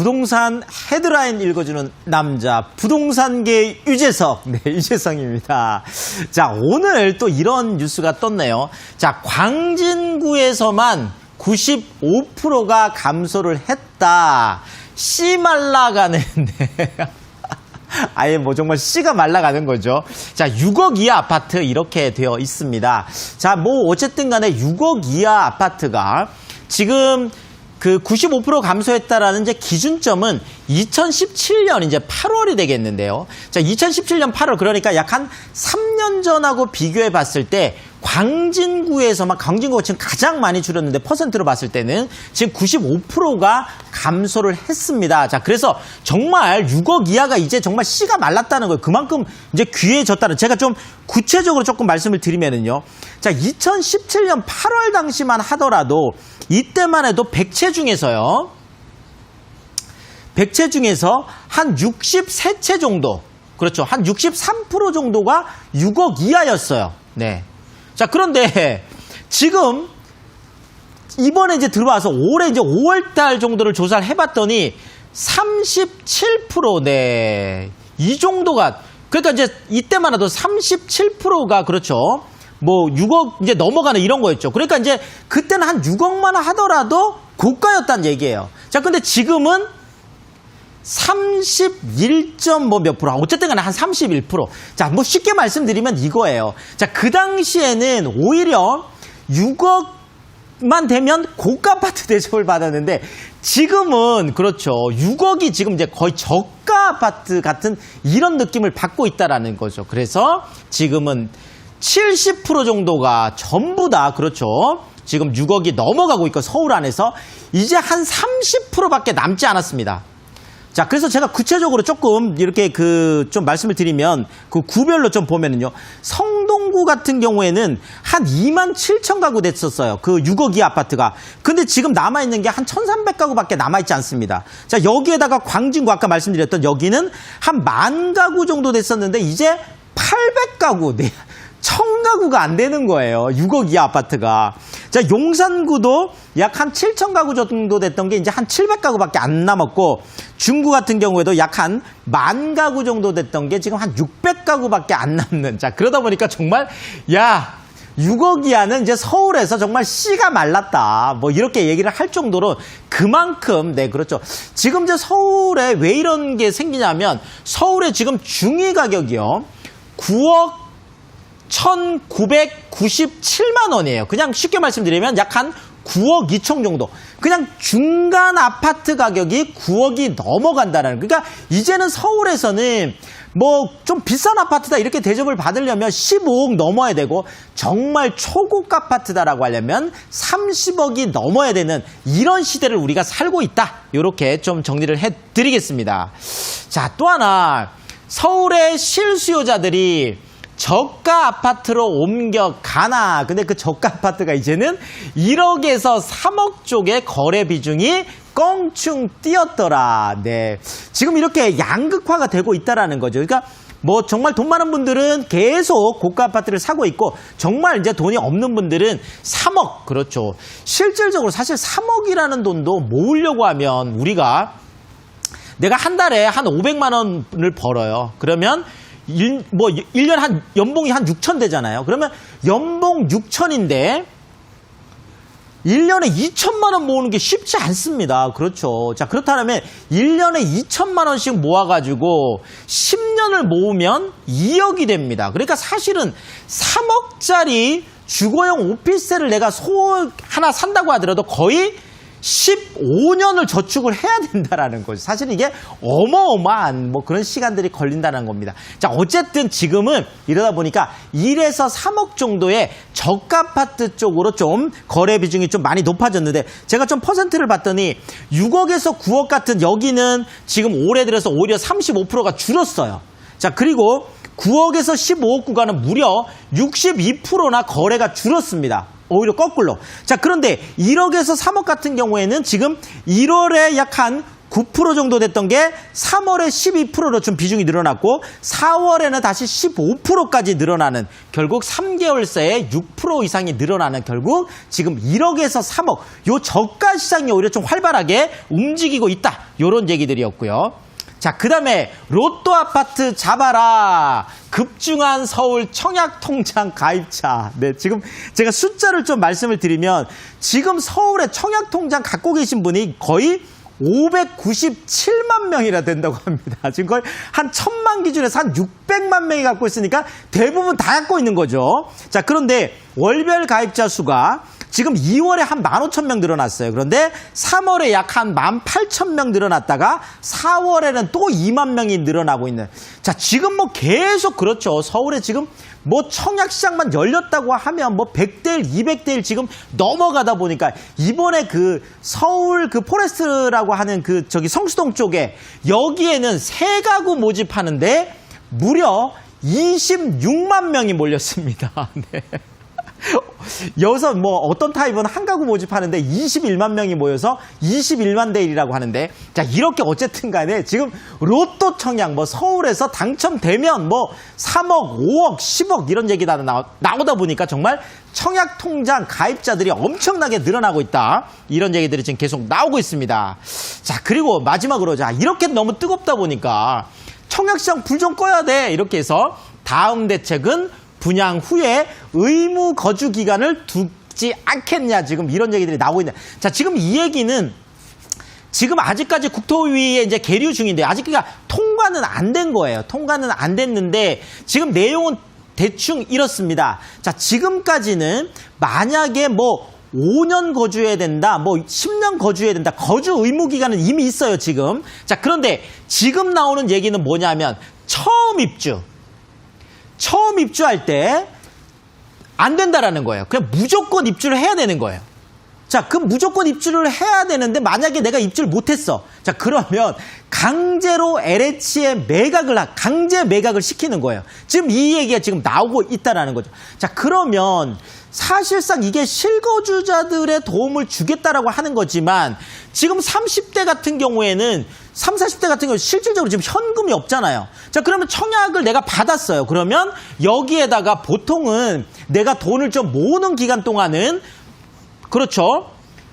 부동산 헤드라인 읽어주는 남자, 부동산계 유재석. 네, 유재석입니다. 자, 오늘 또 이런 뉴스가 떴네요. 자, 광진구에서만 95%가 감소를 했다. 씨 말라가는, 네. 아예 뭐 정말 씨가 말라가는 거죠. 자, 6억 이하 아파트 이렇게 되어 있습니다. 자, 뭐 어쨌든 간에 6억 이하 아파트가 지금 그 95% 감소했다라는 이제 기준점은 2017년 이제 8월이 되겠는데요. 자, 2017년 8월 그러니까 약 한 3년 전하고 비교해 봤을 때 광진구에서만 광진구가 지금 가장 많이 줄었는데 퍼센트로 봤을 때는 지금 95%가 감소를 했습니다. 자, 그래서 정말 6억 이하가 이제 정말 씨가 말랐다는 거예요. 그만큼 이제 귀해졌다는. 제가 좀 구체적으로 조금 말씀을 드리면은요. 자, 2017년 8월 당시만 하더라도 이때만 해도 100채 중에서요. 100채 중에서 한 63채 정도. 그렇죠. 한 63% 정도가 6억 이하였어요. 네. 자, 그런데 지금 이번에 이제 들어와서 올해 이제 5월 달 정도를 조사를 해봤더니 37%, 네. 이 정도가, 그러니까 이제 이때만 해도 37%가 그렇죠. 뭐 6억 이제 넘어가는 이런 거였죠. 그러니까 이제 그때는 한 6억만 하더라도 고가였다는 얘기예요. 자, 근데 지금은 31점 뭐 몇 프로, 어쨌든 간에 한 31%. 자, 뭐 쉽게 말씀드리면 이거예요. 자, 그 당시에는 오히려 6억만 되면 고가 아파트 대접을 받았는데 지금은 그렇죠. 6억이 지금 이제 거의 저가 아파트 같은 이런 느낌을 받고 있다라는 거죠. 그래서 지금은 70% 정도가 전부 다 그렇죠. 지금 6억이 넘어가고 있고 서울 안에서 이제 한 30%밖에 남지 않았습니다. 자, 그래서 제가 구체적으로 조금 이렇게 좀 말씀을 드리면 그 구별로 좀 보면은요. 성동구 같은 경우에는 한 2만 7천 가구 됐었어요. 그 6억 이하 아파트가. 근데 지금 남아있는 게 한 1,300가구밖에 남아있지 않습니다. 자, 여기에다가 광진구 아까 말씀드렸던 여기는 한 10,000가구 정도 됐었는데 이제 800가구, 네. 1,000가구가 안 되는 거예요. 6억 이하 아파트가. 자, 용산구도 약 한 7,000가구 정도 됐던 게 이제 한 700가구밖에 안 남았고, 중구 같은 경우에도 약 한 10,000가구 정도 됐던 게 지금 한 600가구밖에 안 남는. 자, 그러다 보니까 정말, 야, 6억 이하는 이제 서울에서 정말 씨가 말랐다. 뭐 이렇게 얘기를 할 정도로 그만큼, 네, 그렇죠. 지금 이제 서울에 왜 이런 게 생기냐면, 서울에 지금 중위 가격이요. 9억 1,997만 원이에요. 그냥 쉽게 말씀드리면 약 한 9억 2천 정도. 그냥 중간 아파트 가격이 9억이 넘어간다는. 그러니까 이제는 서울에서는 뭐 좀 비싼 아파트다 이렇게 대접을 받으려면 15억 넘어야 되고 정말 초고가 아파트다라고 하려면 30억이 넘어야 되는 이런 시대를 우리가 살고 있다. 이렇게 좀 정리를 해드리겠습니다. 자, 또 하나 서울의 실수요자들이 저가 아파트로 옮겨가나. 근데 그 저가 아파트가 이제는 1억에서 3억 쪽의 거래 비중이 껑충 뛰었더라. 네. 지금 이렇게 양극화가 되고 있다라는 거죠. 그러니까 뭐 정말 돈 많은 분들은 계속 고가 아파트를 사고 있고 정말 이제 돈이 없는 분들은 3억. 그렇죠. 실질적으로 사실 3억이라는 돈도 모으려고 하면 우리가 내가 한 달에 한 500만 원을 벌어요. 그러면 1년 한, 연봉이 한 6천 되잖아요. 그러면 연봉 6천인데, 1년에 2천만 원 모으는 게 쉽지 않습니다. 그렇죠. 자, 그렇다면 1년에 2천만 원씩 모아가지고 10년을 모으면 2억이 됩니다. 그러니까 사실은 3억짜리 주거용 오피스텔을 내가 하나 산다고 하더라도 거의 15년을 저축을 해야 된다라는 거죠. 사실은 이게 어마어마한 뭐 그런 시간들이 걸린다는 겁니다. 자, 어쨌든 지금은 이러다 보니까 1에서 3억 정도의 저가 아파트 쪽으로 좀 거래 비중이 좀 많이 높아졌는데 제가 좀 퍼센트를 봤더니 6억에서 9억 같은 여기는 지금 올해 들어서 오히려 35%가 줄었어요. 자, 그리고 9억에서 15억 구간은 무려 62%나 거래가 줄었습니다. 오히려 거꾸로. 자, 그런데 1억에서 3억 같은 경우에는 지금 1월에 약 한 9% 정도 됐던 게 3월에 12%로 좀 비중이 늘어났고 4월에는 다시 15%까지 늘어나는 결국 3개월 새에 6% 이상이 늘어나는 결국 지금 1억에서 3억 요 저가 시장이 오히려 좀 활발하게 움직이고 있다. 요런 얘기들이었고요. 자, 그 다음에 로또 아파트 잡아라. 급증한 서울 청약통장 가입자. 네, 지금 제가 숫자를 좀 말씀을 드리면 지금 서울에 청약통장 갖고 계신 분이 거의 597만 명이나 된다고 합니다. 지금 거의 한 1000만 기준에서 한 600만 명이 갖고 있으니까 대부분 다 갖고 있는 거죠. 자, 그런데 월별 가입자 수가 지금 2월에 한 15,000명 늘어났어요. 그런데 3월에 약 한 18,000명 늘어났다가 4월에는 또 2만 명이 늘어나고 있는. 자, 지금 뭐 계속 그렇죠. 서울에 지금 뭐 청약시장만 열렸다고 하면 뭐 100대 1, 200대 1 지금 넘어가다 보니까 이번에 그 서울 그 포레스트라고 하는 그 저기 성수동 쪽에 여기에는 세 가구 모집하는데 무려 26만 명이 몰렸습니다. 네. 여기서 뭐 어떤 타입은 한 가구 모집하는데 21만 명이 모여서 21만 대 1이라고 하는데 자 이렇게 어쨌든 간에 지금 로또 청약 뭐 서울에서 당첨되면 뭐 3억, 5억, 10억 이런 얘기가 나오다 보니까 정말 청약 통장 가입자들이 엄청나게 늘어나고 있다. 이런 얘기들이 지금 계속 나오고 있습니다. 자 그리고 마지막으로 자 이렇게 너무 뜨겁다 보니까 청약시장 불 좀 꺼야 돼. 이렇게 해서 다음 대책은 분양 후에 의무 거주 기간을 두지 않겠냐 지금 이런 얘기들이 나오고 있는. 자 지금 이 얘기는 지금 아직까지 국토위에 이제 계류 중인데 아직 그러니까 통과는 안 된 거예요. 통과는 안 됐는데 지금 내용은 대충 이렇습니다. 자 지금까지는 만약에 뭐 5년 거주해야 된다, 뭐 10년 거주해야 된다. 거주 의무 기간은 이미 있어요 지금. 자 그런데 지금 나오는 얘기는 뭐냐면 처음 입주할 때 안 된다라는 거예요. 그냥 무조건 입주를 해야 되는 거예요. 자, 그럼 무조건 입주를 해야 되는데 만약에 내가 입주를 못했어. 자, 그러면 강제로 LH에 강제 매각을 시키는 거예요. 지금 이 얘기가 지금 나오고 있다라는 거죠. 자, 그러면 사실상 이게 실거주자들의 도움을 주겠다라고 하는 거지만 지금 30대 같은 경우에는 30, 40대 같은 경우 실질적으로 지금 현금이 없잖아요. 자, 그러면 청약을 내가 받았어요. 그러면 여기에다가 보통은 내가 돈을 좀 모으는 기간 동안은 그렇죠.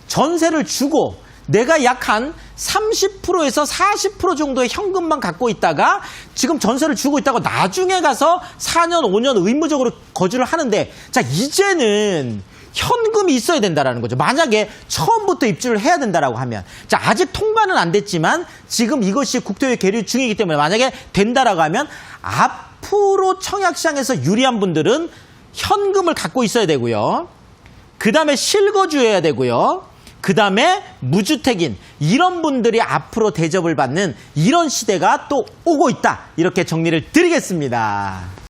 전세를 주고 내가 약 한 30%에서 40% 정도의 현금만 갖고 있다가 지금 전세를 주고 있다고 나중에 가서 4년, 5년 의무적으로 거주를 하는데 자, 이제는 현금이 있어야 된다라는 거죠. 만약에 처음부터 입주를 해야 된다라고 하면 자, 아직 통과는 안 됐지만 지금 이것이 국토위 계류 중이기 때문에 만약에 된다라고 하면 앞으로 청약시장에서 유리한 분들은 현금을 갖고 있어야 되고요. 그 다음에 실거주해야 되고요. 그 다음에 무주택인 이런 분들이 앞으로 대접을 받는 이런 시대가 또 오고 있다. 이렇게 정리를 드리겠습니다.